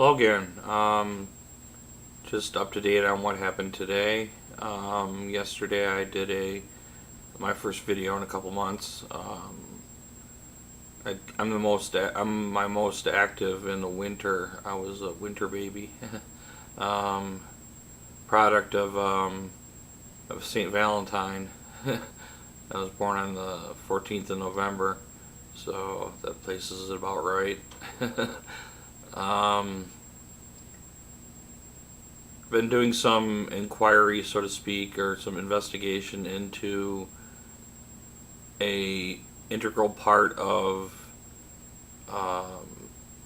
Hello again. Just up to date on what happened today. Yesterday I did my first video in a couple months. I'm my most active in the winter. I was a winter baby. um, Product of Saint Valentine. I was born on the 14th of November, so that places it about right. um, Been doing some inquiry, so to speak, or some investigation into a integral part of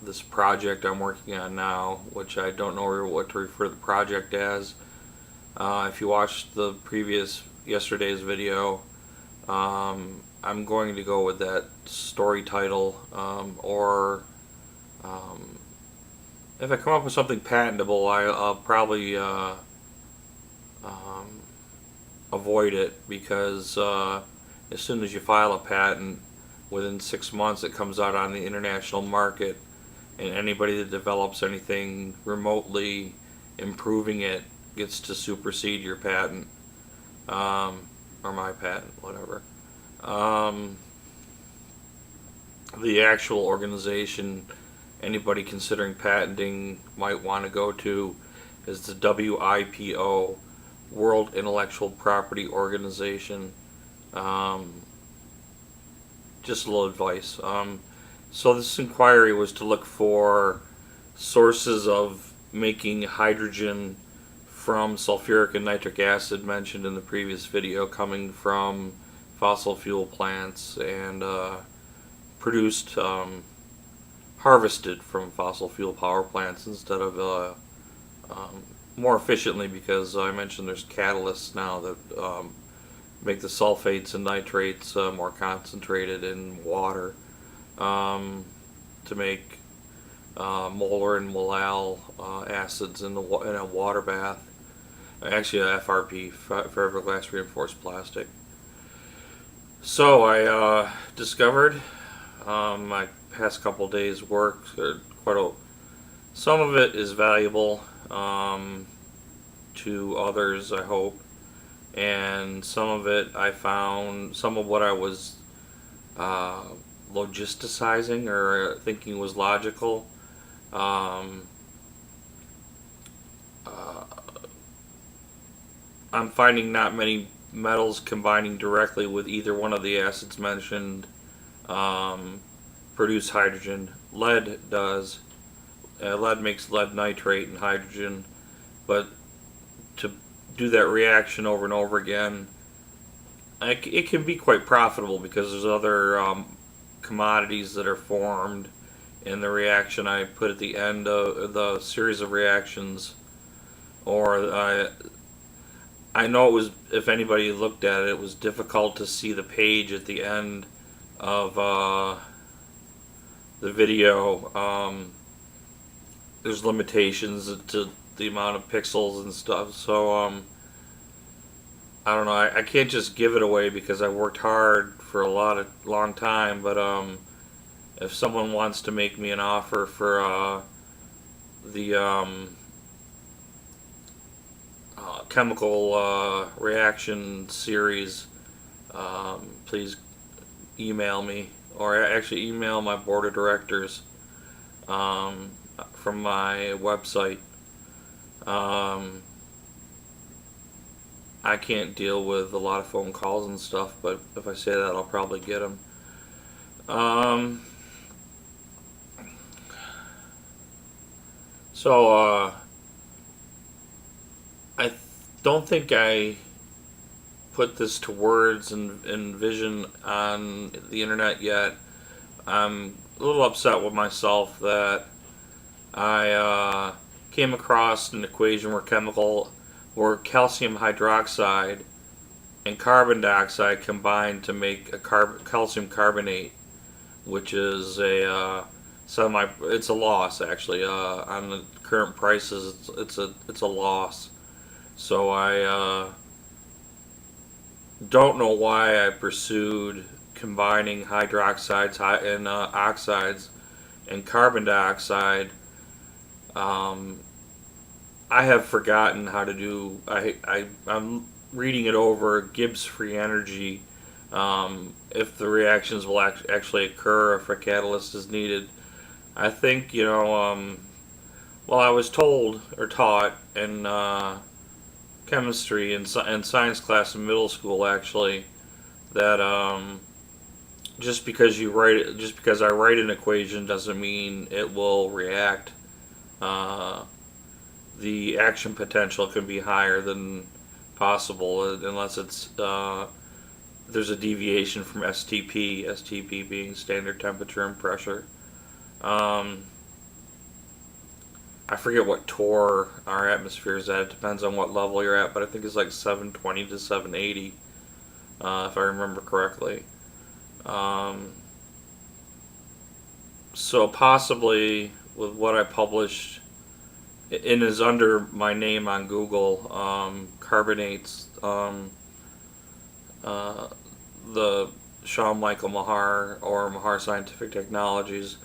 this project I'm working on now, which I don't know what to refer the project as. If you watched the previous yesterday's video, I'm going to go with that story title, or if I come up with something patentable, I'll probably avoid it because as soon as you file a patent, within 6 months it comes out on the international market, and anybody that develops anything remotely improving it gets to supersede your patent, or my patent, whatever. Um, the actual organization anybody considering patenting might want to go to is the WIPO, World Intellectual Property Organization. Um, just a little advice. So this inquiry was to look for sources of making hydrogen from sulfuric and nitric acid mentioned in the previous video, coming from fossil fuel plants and produced, harvested from fossil fuel power plants instead of more efficiently, because I mentioned there's catalysts now that make the sulfates and nitrates more concentrated in water, to make molar and malal acids in a water bath. Actually, a FRP, fiberglass reinforced plastic. So I discovered my past couple days' work. Some of it is valuable to others, I hope, and some of it I found, some of what I was logisticizing or thinking was logical. Um, uh, I'm finding not many metals combining directly with either one of the acids mentioned um, produce hydrogen. Lead does. Lead makes lead nitrate and hydrogen, but to do that reaction over and over again, it can be quite profitable because there's other commodities that are formed in the reaction I put at the end of the series of reactions. Or I know it was, if anybody looked at it, it was difficult to see the page at the end of the video. There's limitations to the amount of pixels and stuff, so I don't know. I can't just give it away because I worked hard for a long time. But if someone wants to make me an offer for the chemical reaction series, please email me, or actually email my board of directors from my website. I can't deal with a lot of phone calls and stuff, but if I say that, I'll probably get them. Um, so I don't think I put this to words and vision on the internet yet. I'm a little upset with myself that I came across an equation where calcium hydroxide and carbon dioxide combine to make a calcium carbonate, which is it's a loss actually. On the current prices, it's a loss. So I don't know why I pursued combining hydroxides and oxides and carbon dioxide Um, I have forgotten how to do. I'm reading it over. Gibbs Free Energy. If the reactions will actually occur, if a catalyst is needed, I think well, I was told or taught in chemistry and science class in middle school actually that just because I write an equation doesn't mean it will react. Uh, the action potential can be higher than possible unless there's a deviation from STP. STP being standard temperature and pressure. Um, I forget what torr our atmosphere is at. It depends on what level you're at, but I think it's like 720 to 780, if I remember correctly. Um, so possibly with what I published, it is under my name on Google, carbonates, uh, the Sean Michael Mahar or Mahar Scientific Technologies,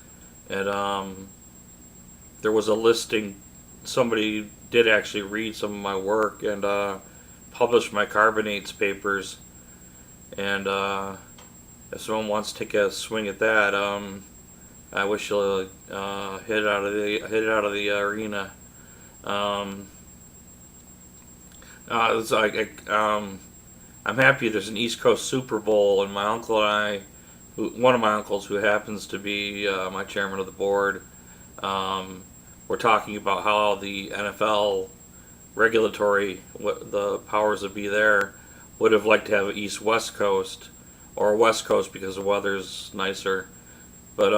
and there was a listing. Somebody did actually read some of my work and published my carbonates papers. And if someone wants to take a swing at that, I wish you'll hit it out of the arena. Um, it's like I'm happy there's an East Coast Super Bowl, and my uncle and one of my uncles who happens to be my chairman of the board, we're talking about how the NFL regulatory, what the powers that be there, would have liked to have an East West Coast or a West Coast because the weather's nicer. But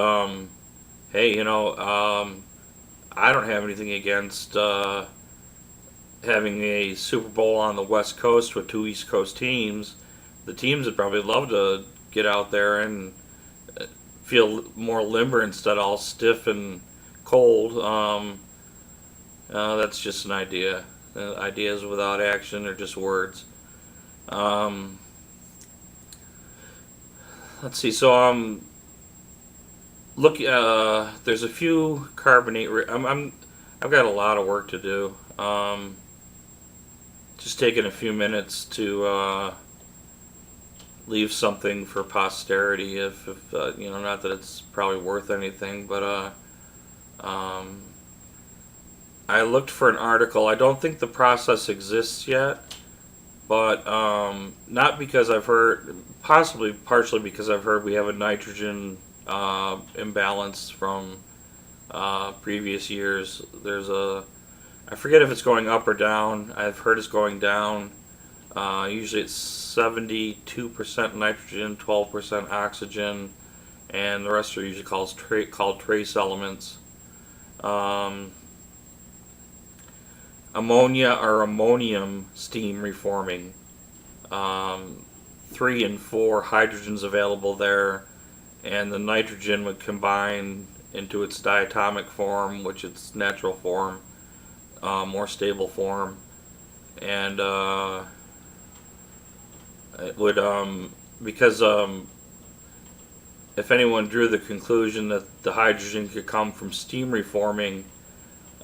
hey, I don't have anything against having a Super Bowl on the West Coast with two East Coast teams. The teams would probably love to get out there and feel more limber instead of all stiff and cold. That's just an idea. Ideas without action are just words. Um, let's see. So look. There's a few carbonate. I've got a lot of work to do. Just taking a few minutes to leave something for posterity. If not that it's probably worth anything, but um, I looked for an article. I don't think the process exists yet, but not because I've heard, possibly partially because I've heard we have a nitrogen imbalance from previous years. I forget if it's going up or down. I've heard it's going down. Usually it's 72% nitrogen, 12% oxygen, and the rest are usually called trace elements. Ammonia or ammonium steam reforming. 3 and 4 hydrogens available there, and the nitrogen would combine into its diatomic form, which its natural form, more stable form, and it would because if anyone drew the conclusion that the hydrogen could come from steam reforming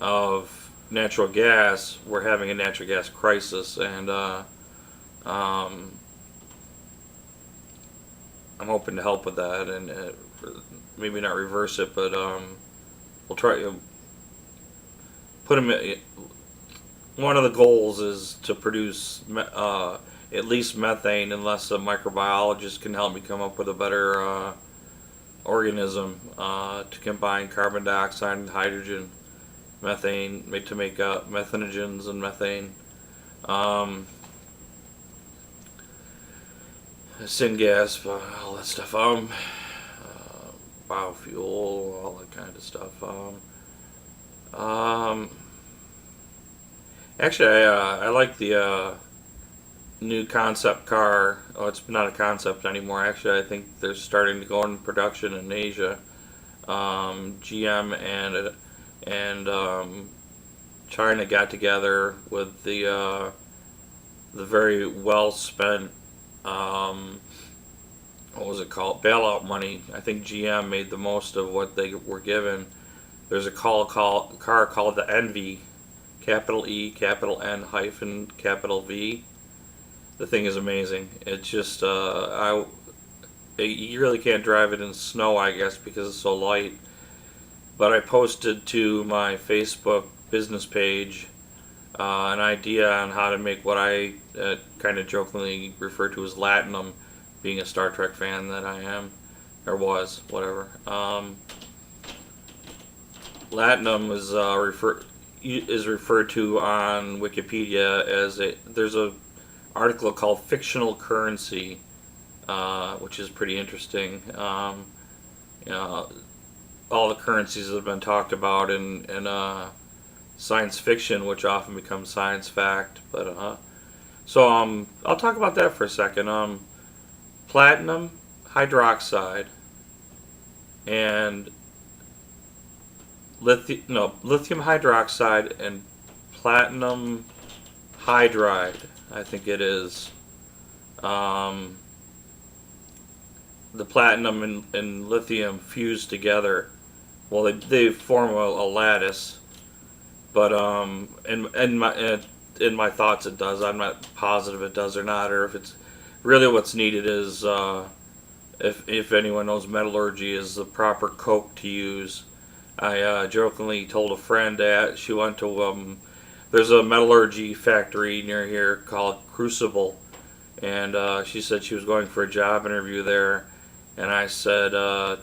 of natural gas, we're having a natural gas crisis, and I'm hoping to help with that, and maybe not reverse it, but we'll try to put them. One of the goals is to produce at least methane, unless a microbiologist can help me come up with a better organism to combine carbon dioxide and hydrogen, methane, to make methanogens and methane. Syngas, all that stuff. Biofuel, all that kind of stuff. Actually, I like the new concept car. Oh, it's not a concept anymore. Actually, I think they're starting to go in production in Asia. GM and China got together with the very well spent what was it called, bailout money. I think GM made the most of what they were given, There's a car called the Envy, capital E, capital N hyphen capital V. The thing is amazing. It's just you really can't drive it in snow, I guess, because it's so light. But I posted to my Facebook business page an idea on how to make what I kind of jokingly refer to as Latinum, being a Star Trek fan that I am, or was, whatever. Latinum is referred to on Wikipedia as there's a article called fictional currency, which is pretty interesting. You know, all the currencies that have been talked about in science fiction, which often becomes science fact. But so I'll talk about that for a second. Platinum hydroxide and lithium hydroxide and platinum hydride, I think it is. The platinum and lithium fuse together. Well, they form a lattice, but in my thoughts it does. I'm not positive it does or not, or if it's really what's needed is if anyone knows metallurgy, is the proper coke to use. I jokingly told a friend that she went to there's a metallurgy factory near here called Crucible, and she said she was going for a job interview there, and I said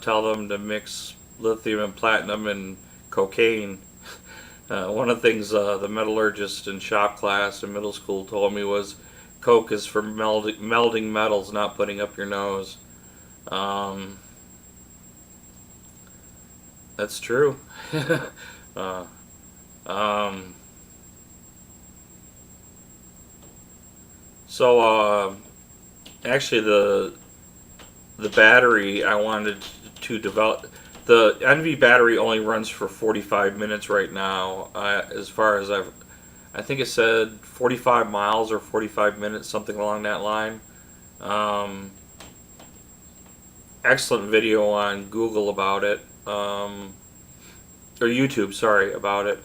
tell them to mix lithium and platinum and cocaine. One of the things the metallurgist in shop class in middle school told me was coke is for melding metals, not putting up your nose. That's true. uh, um, so actually the battery I wanted to develop, the Envy battery only runs for 45 minutes right now. As far as I think it said 45 miles or 45 minutes, something along that line. Excellent video on Google about it, or YouTube, sorry, about it.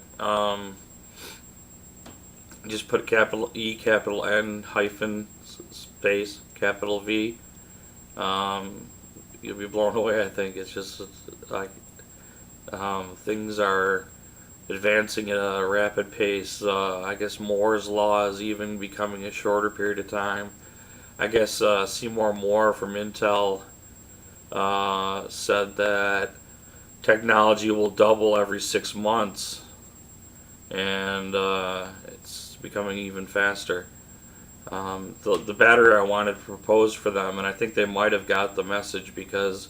Just put capital E, capital N hyphen space capital V. You'll be blown away. I think it's just like things are advancing at a rapid pace. I guess Moore's law is even becoming a shorter period of time. I guess Seymour Moore from Intel said that technology will double every 6 months, and it's becoming even faster. The battery I wanted to propose for them, and I think they might have got the message, because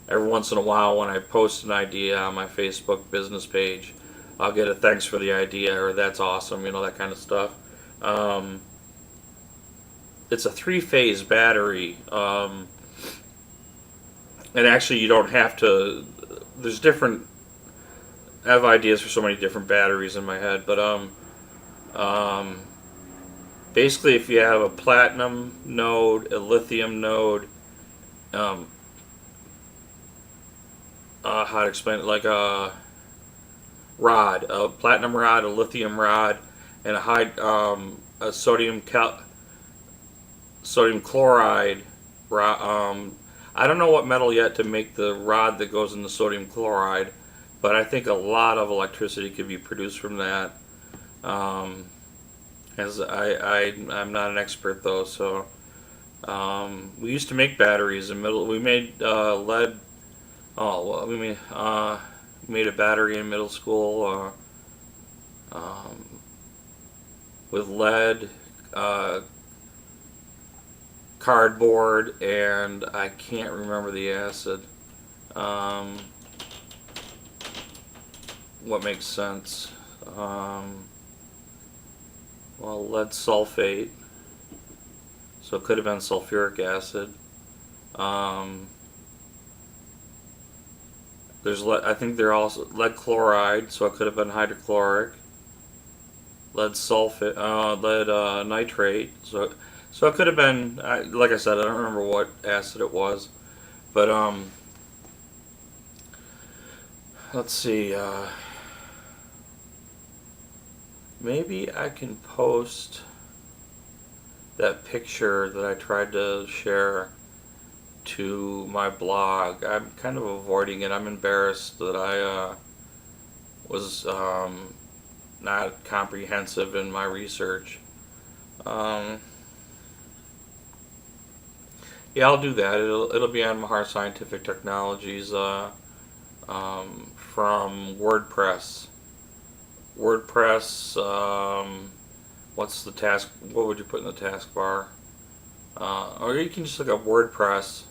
every once in a while when I post an idea on my Facebook business page, I'll get a thanks for the idea, or that's awesome, that kind of stuff. It's a 3-phase battery, and actually you don't have to, there's different, I have ideas for so many different batteries in my head, but basically if you have a platinum node, a lithium node, how to explain it, like a platinum rod, a lithium rod, and a sodium chloride rod. I don't know what metal yet to make the rod that goes in the sodium chloride, but I think a lot of electricity could be produced from that. As I'm not an expert though, so we used to make batteries in we made lead. Oh, well, we made a battery in middle school with lead, cardboard, and I can't remember the acid. What makes sense? Well, lead sulfate, so it could have been sulfuric acid. I think they're also lead chloride, so it could have been hydrochloric. Lead sulfate, lead nitrate, so it could have been. Like I said, I don't remember what acid it was, but let's see. Maybe I can post that picture that I tried to share to my blog. I'm kind of avoiding it. I'm embarrassed that I was not comprehensive in my research. Um, yeah, I'll do that. It'll be on Mahar Scientific Technologies from WordPress. WordPress. What's the task? What would you put in the taskbar? Or you can just look up WordPress.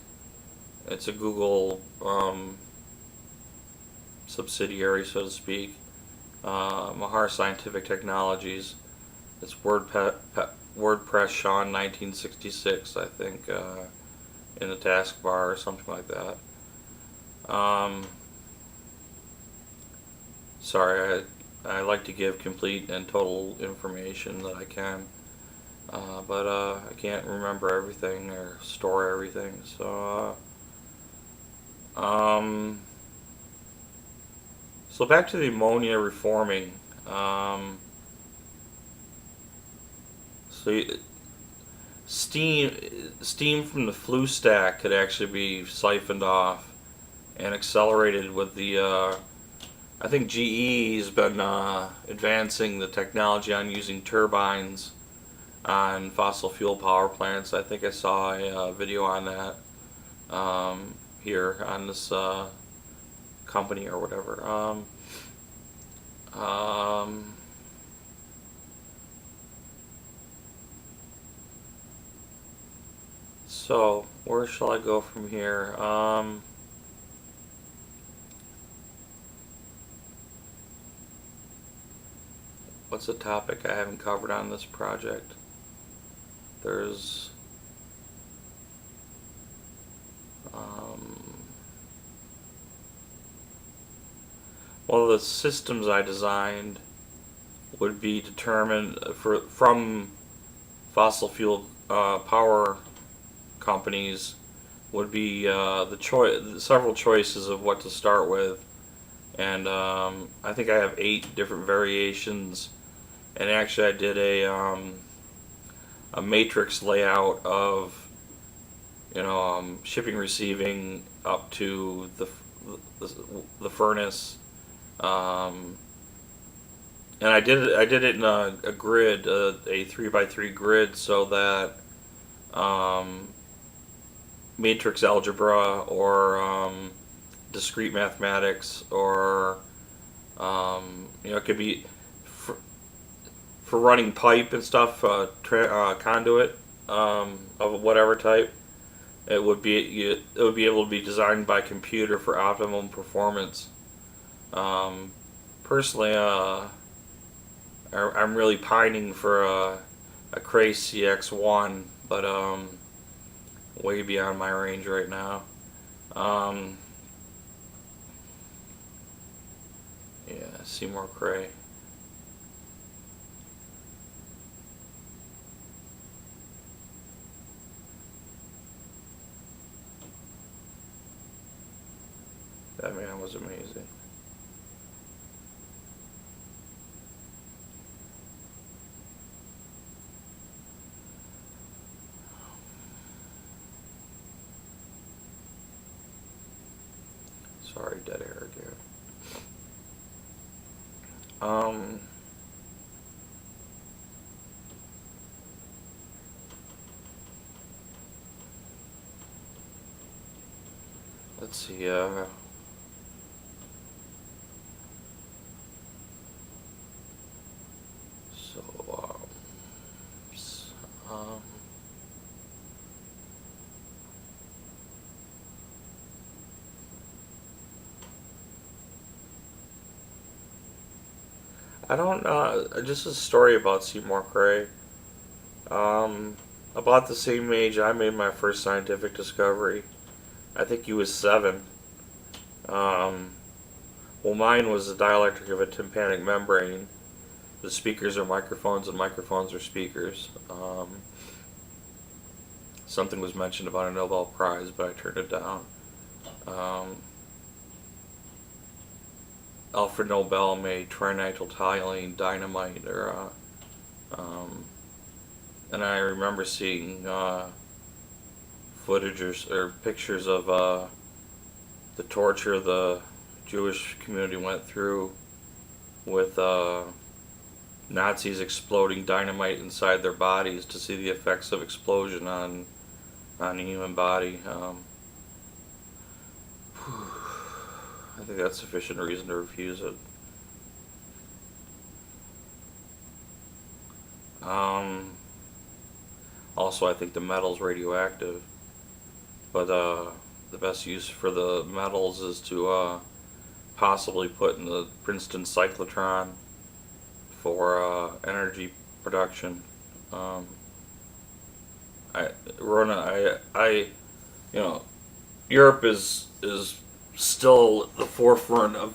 It's a Google subsidiary, so to speak. Mahar Scientific Technologies. It's WordPress Sean 1966, I think, in the taskbar or something like that. Sorry, I like to give complete and total information that I can, but I can't remember everything or store everything. So back to the ammonia reforming. So steam from the flue stack could actually be siphoned off and accelerated with the. I think GE's been advancing the technology on using turbines on fossil fuel power plants. I think I saw a video on that here on this company or whatever. So where shall I go from here? What's a topic I haven't covered on this project? There's well, the systems I designed would be determined from fossil fuel power companies would be several choices of what to start with, and I think I have 8 different variations, and actually I did a matrix layout of shipping, receiving up to the furnace. And I did it in a grid, a 3x3 grid, so that matrix algebra or discrete mathematics or it could be for running pipe and stuff, conduit of whatever type. It would be able to be designed by computer for optimum performance. Personally, I'm really pining for a Cray CX1, but way beyond my range right now. Yeah, Seymour Cray. That man was amazing. Sorry, dead air again. Let's see. So, I don't just a story about Seymour Cray. About the same age I made my first scientific discovery. I think he was 7. Well, mine was the dielectric of a tympanic membrane. The speakers are microphones and microphones are speakers. Something was mentioned about a Nobel Prize, but I turned it down. Alfred Nobel made trinityltoluene dynamite, um, and I remember seeing footage or pictures of the torture the Jewish community went through with Nazis exploding dynamite inside their bodies to see the effects of explosion on the human body. I think that's sufficient reason to refuse it. Um, Also, I think the metal's radioactive, but the best use for the metals is to possibly put in the Princeton cyclotron for energy production. Um, you know, Europe is still at the forefront of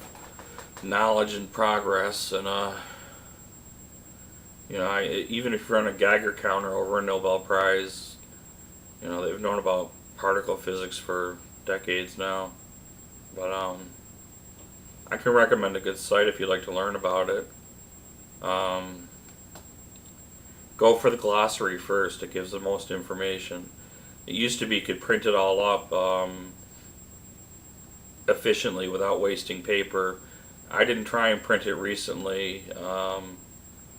knowledge and progress, and even if you're on a Geiger counter over a Nobel Prize, they've known about particle physics for decades now. But I can recommend a good site if you'd like to learn about it. Um, Go for the glossary first. It gives the most information. It used to be you could print it all up efficiently without wasting paper. I didn't try and print it recently.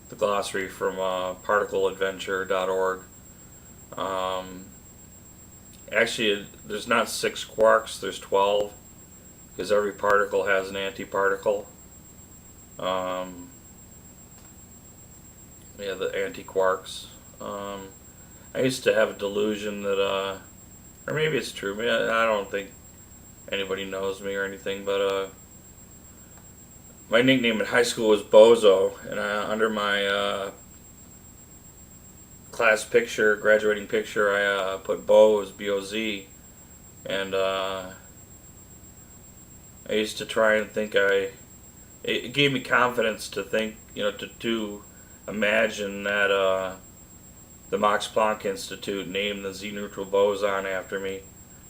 The glossary from particleadventure.org. Actually, there's not 6 quarks, there's 12, because every particle has an antiparticle. Yeah, the antiquarks. I used to have a delusion that, or maybe it's true, I don't think anybody knows me or anything, but my nickname in high school was Bozo, and under my class picture, graduating picture, I put Boz, B-O-Z, and I used to try and it gave me confidence to think, to imagine that the Max Planck Institute named the Z-neutral boson after me,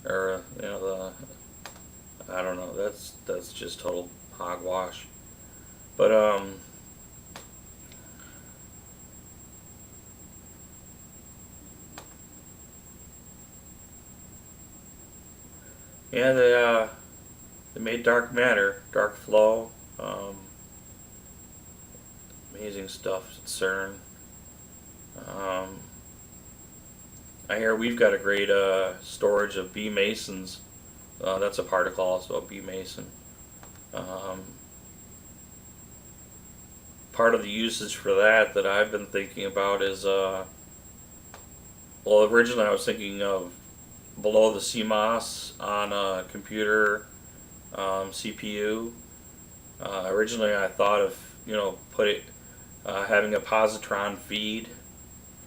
or, I don't know, that's just total hogwash. But, yeah, they made dark matter, dark flow, amazing stuff at CERN. Um, I hear we've got a great storage of B mesons. That's a particle also, a B meson. Um, Part of the usage for that I've been thinking about is, well, originally I was thinking of below the CMOS on a computer CPU. Originally I thought of, having a positron feed,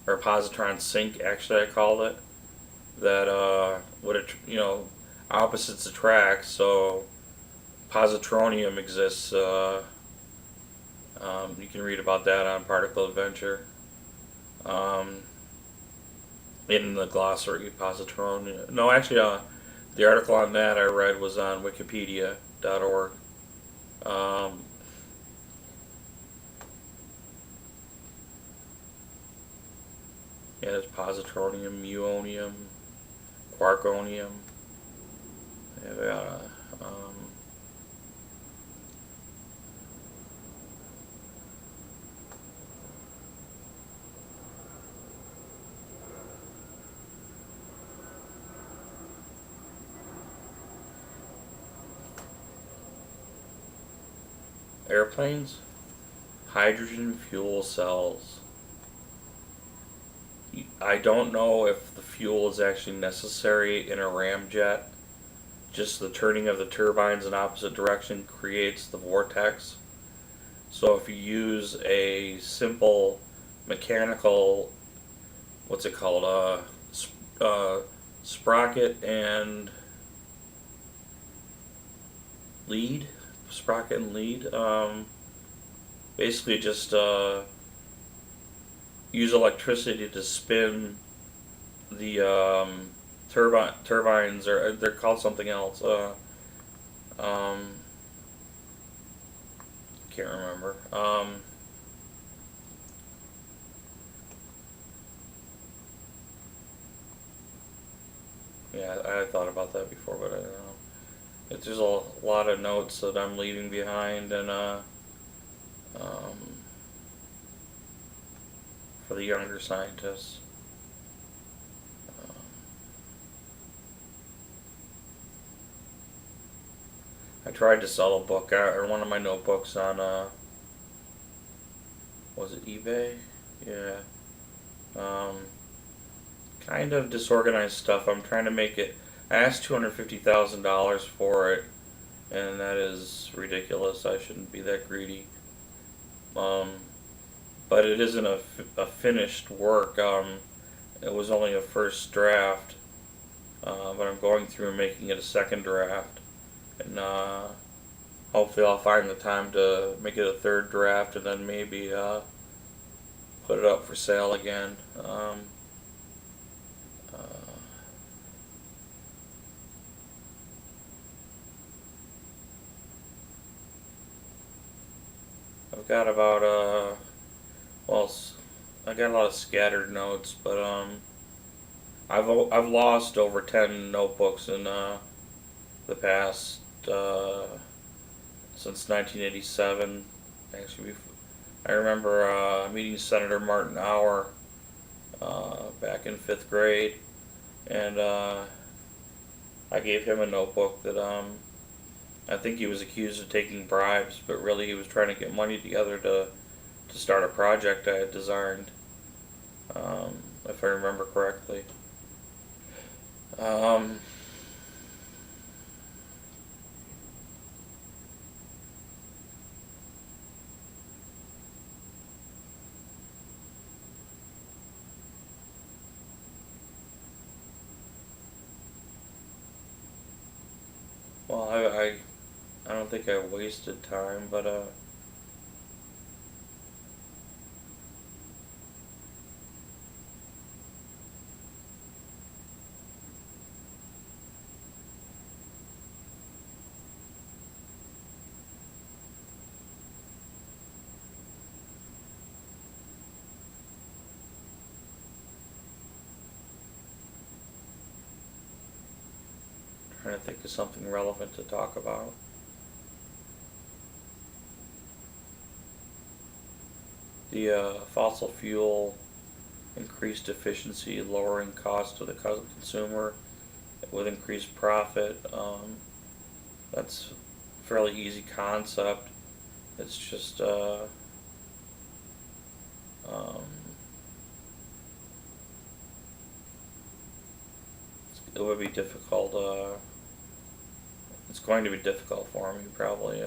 or a positron sink, actually I called it, that would, opposites attract, so positronium exists. You can read about that on Particle Adventure. In the glossary, positronium. No, actually, the article on that I read was on wikipedia.org. Um, yeah, there's positronium, muonium, quarkonium. Yeah, airplanes, hydrogen fuel cells. I don't know if the fuel is actually necessary in a ramjet. Just the turning of the turbines in opposite direction creates the vortex. So if you use a simple mechanical, what's it called, sprocket and lead, sprocket and lead, basically just use electricity to spin the turbines, or they're called something else. Um, can't remember. Yeah, I thought about that before, but I don't know. There's a lot of notes that I'm leaving behind, and um, for the younger scientists. Um, I tried to sell a book or one of my notebooks on was it eBay? Yeah. Um, Kind of disorganized stuff. I'm trying to make it. I asked $250,000 for it, and that is ridiculous. I shouldn't be that greedy. Um, but it isn't a finished work. It was only a first draft, but I'm going through and making it a second draft, and hopefully I'll find the time to make it a third draft, and then maybe put it up for sale again. Uh, I've got about well, I got a lot of scattered notes, but I've lost over 10 notebooks in the past since 1987. Actually, I remember meeting Senator Martin Auer back in fifth grade, and I gave him a notebook that I think he was accused of taking bribes, but really he was trying to get money together to start a project I had designed, if I remember correctly. Um, well, I don't think I wasted time, but trying to think of something relevant to talk about. The fossil fuel increased efficiency, lowering cost to the consumer with increased profit. That's a fairly easy concept. It's just um, it would be difficult. It's going to be difficult for me probably.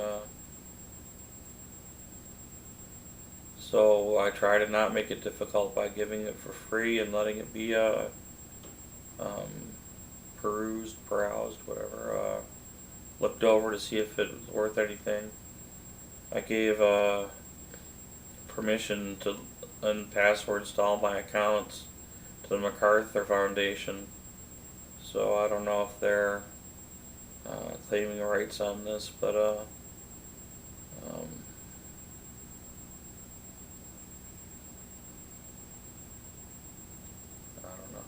So I try to not make it difficult by giving it for free and letting it be um, browsed, whatever, looked over to see if it was worth anything. I gave permission to and passwords to all my accounts to the MacArthur Foundation, so I don't know if they're claiming rights on this, but um, I don't know.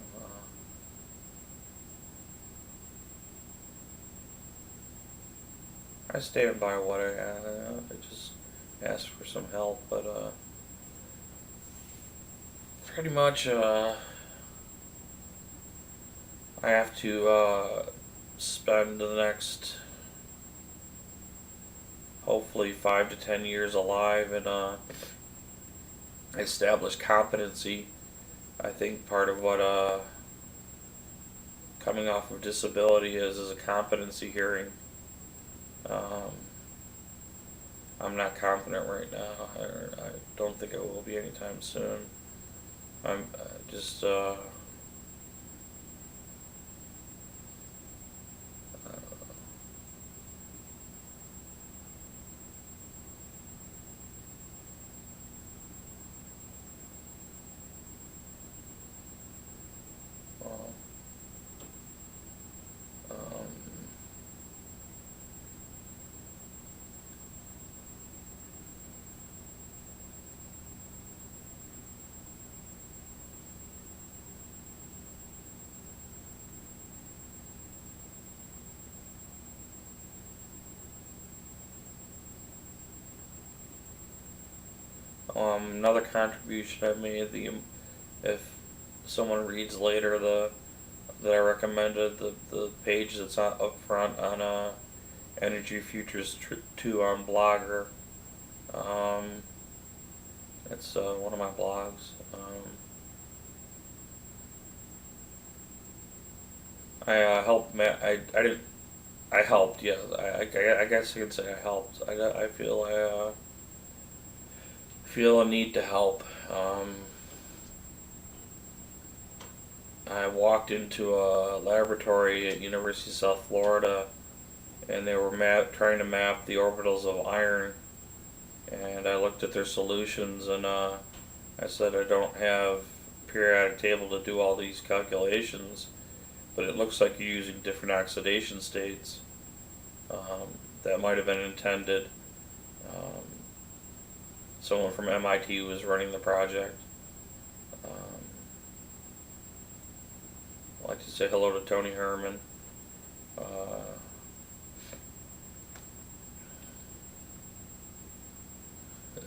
I stand by what I had. I just asked for some help, but pretty much I have to spend the next hopefully 5 to 10 years alive and establish competency. I think part of what coming off of disability is a competency hearing. Um, I'm not competent right now. I don't think I will be anytime soon. I'm just well, um, Another contribution I made, if someone reads later that I recommended the page that's up front on Energy Futures 2 on Blogger. Um, it's one of my blogs. I helped. I didn't. I helped. Yeah. I guess you could say I helped. I feel a need to help. I walked into a laboratory at University of South Florida, and they were trying to map the orbitals of iron. And I looked at their solutions, and I said I don't have a periodic table to do all these calculations, but it looks like you're using different oxidation states. That might have been intended. Um, Someone from MIT was running the project. I'd like to say hello to Tony Herman.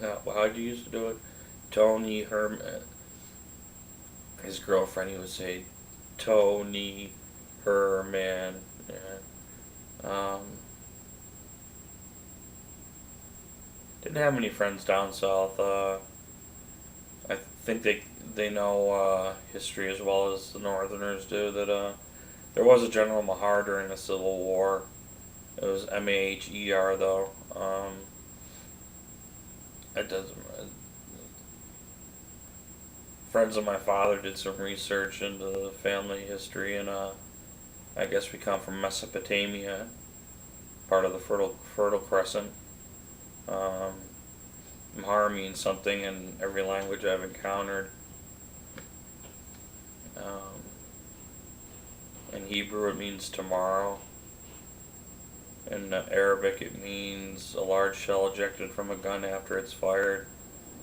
How'd you used to do it? Tony Herman. His girlfriend, he would say Tony Herman. Yeah. Didn't have many friends down south. I think they know history as well as the Northerners do. That there was a General Mahar during the Civil War. It was Maher though. It doesn't. Friends of my father did some research into the family history, and I guess we come from Mesopotamia, part of the Fertile Crescent. Um, Mahar means something in every language I've encountered. Um, in Hebrew, it means tomorrow. In Arabic, it means a large shell ejected from a gun after it's fired,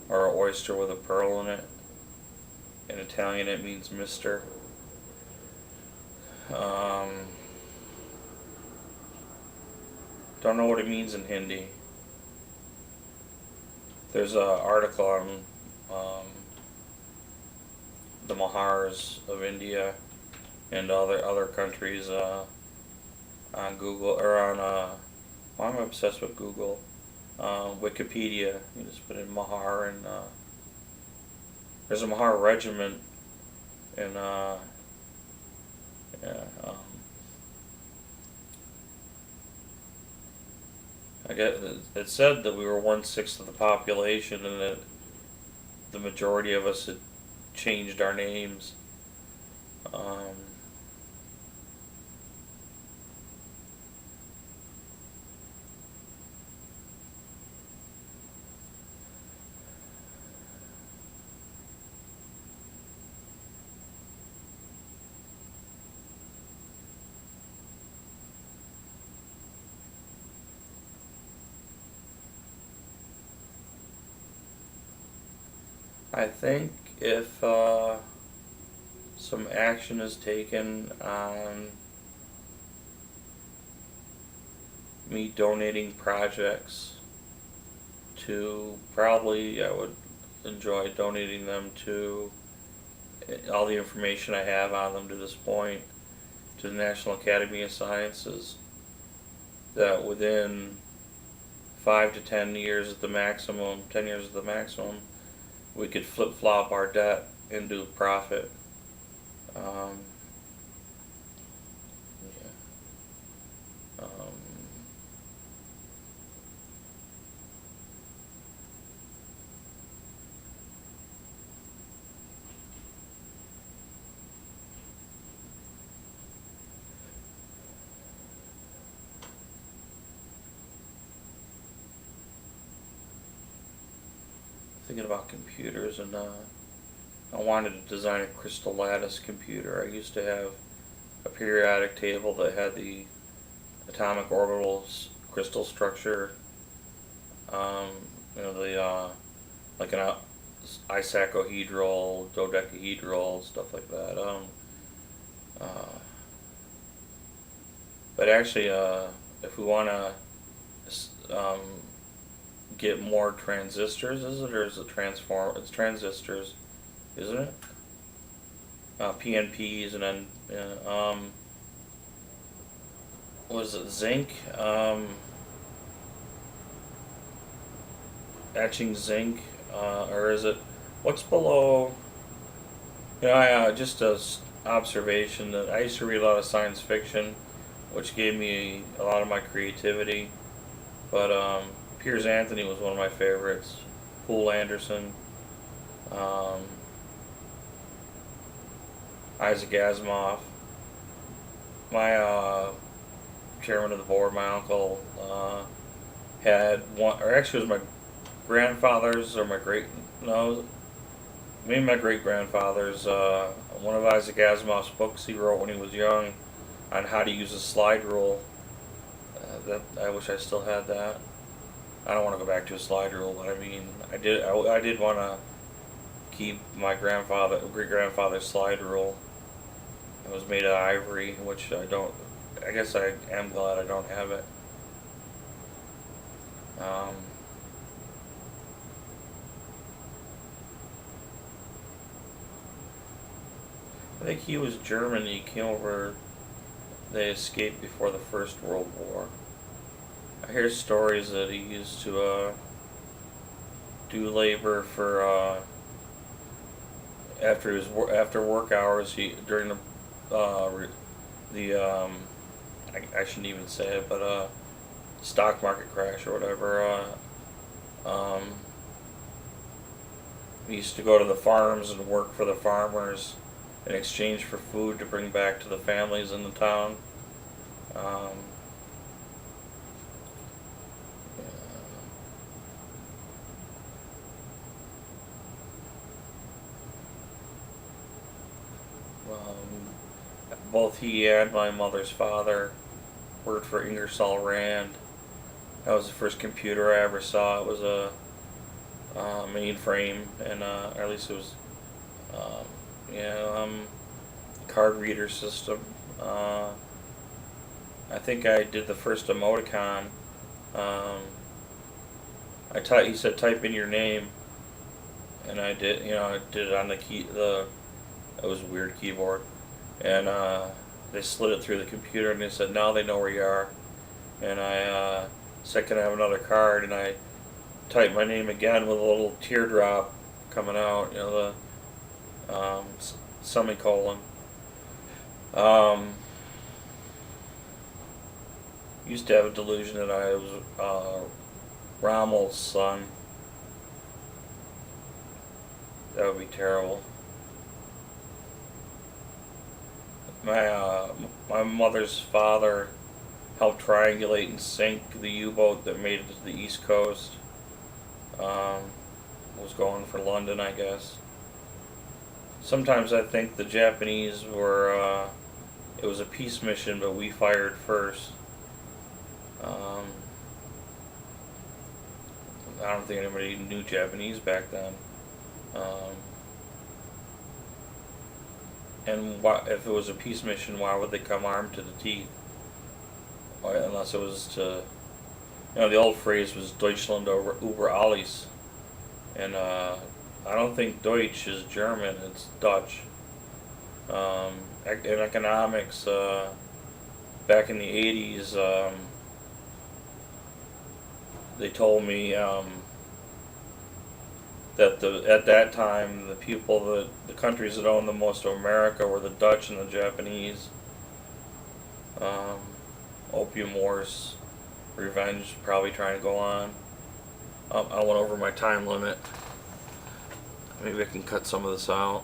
or an oyster with a pearl in it. In Italian, it means mister. Um, don't know what it means in Hindi. There's an article on the Mahars of India and other countries on Google or on well, I'm obsessed with Google. Wikipedia. You just put in Mahar, and there's a Mahar regiment in yeah. I get it said that we were 1/6 of the population, and that the majority of us had changed our names. Um, I think if some action is taken on me donating projects to, probably I would enjoy donating them to all the information I have on them to this point to the National Academy of Sciences, that within 5 to 10 years at the maximum, 10 years at the maximum, we could flip flop our debt into profit. Um, yeah. Thinking about computers, and I wanted to design a crystal lattice computer. I used to have a periodic table that had the atomic orbitals crystal structure, um, the like an isocohedral, dodecahedral, stuff like that. Uh, but actually, if we want to get more transistors, is it, or is it transform? It's transistors, isn't it? PNPs, and then what is it, zinc? Etching zinc, or is it, what's below? Just a observation that I used to read a lot of science fiction, which gave me a lot of my creativity. But Piers Anthony was one of my favorites. Poul Anderson, um, Isaac Asimov. My chairman of the board, my uncle, had one, or actually it was my grandfather's or my great, no, maybe my great grandfather's, one of Isaac Asimov's books he wrote when he was young on how to use a slide rule. That I wish I still had that. I don't want to go back to a slide rule, but I mean, I did want to keep my great grandfather's slide rule. It was made of ivory, which I don't. I guess I am glad I don't have it. I think he was German. He came over. They escaped before the First World War. I hear stories that he used to do labor for after work hours. He during the I shouldn't even say it, but stock market crash or whatever. He used to go to the farms and work for the farmers in exchange for food to bring back to the families in the town. Both he and my mother's father worked for Ingersoll Rand. That was the first computer I ever saw. It was a mainframe, and or at least it was, card reader system. I think I did the first emoticon. He said type in your name, and I did. I did it on the key. It was a weird keyboard, and they slid it through the computer, and they said now they know where you are. And I said, can I have another card? And I typed my name again with a little teardrop coming out. The semicolon. Used to have a delusion that I was Rommel's son. That would be terrible. My mother's father helped triangulate and sink the U-boat that made it to the East Coast. Was going for London, I guess. Sometimes I think the Japanese were, it was a peace mission, but we fired first. I don't think anybody knew Japanese back then. And if it was a peace mission, why would they come armed to the teeth? Unless it was to, the old phrase was Deutschland über alles. And I don't think Deutsch is German, it's Dutch. In economics, back in the 80s, they told me that at that time the countries that owned the most of America were the Dutch and the Japanese. Opium Wars, revenge, probably trying to go on. I went over my time limit. Maybe I can cut some of this out.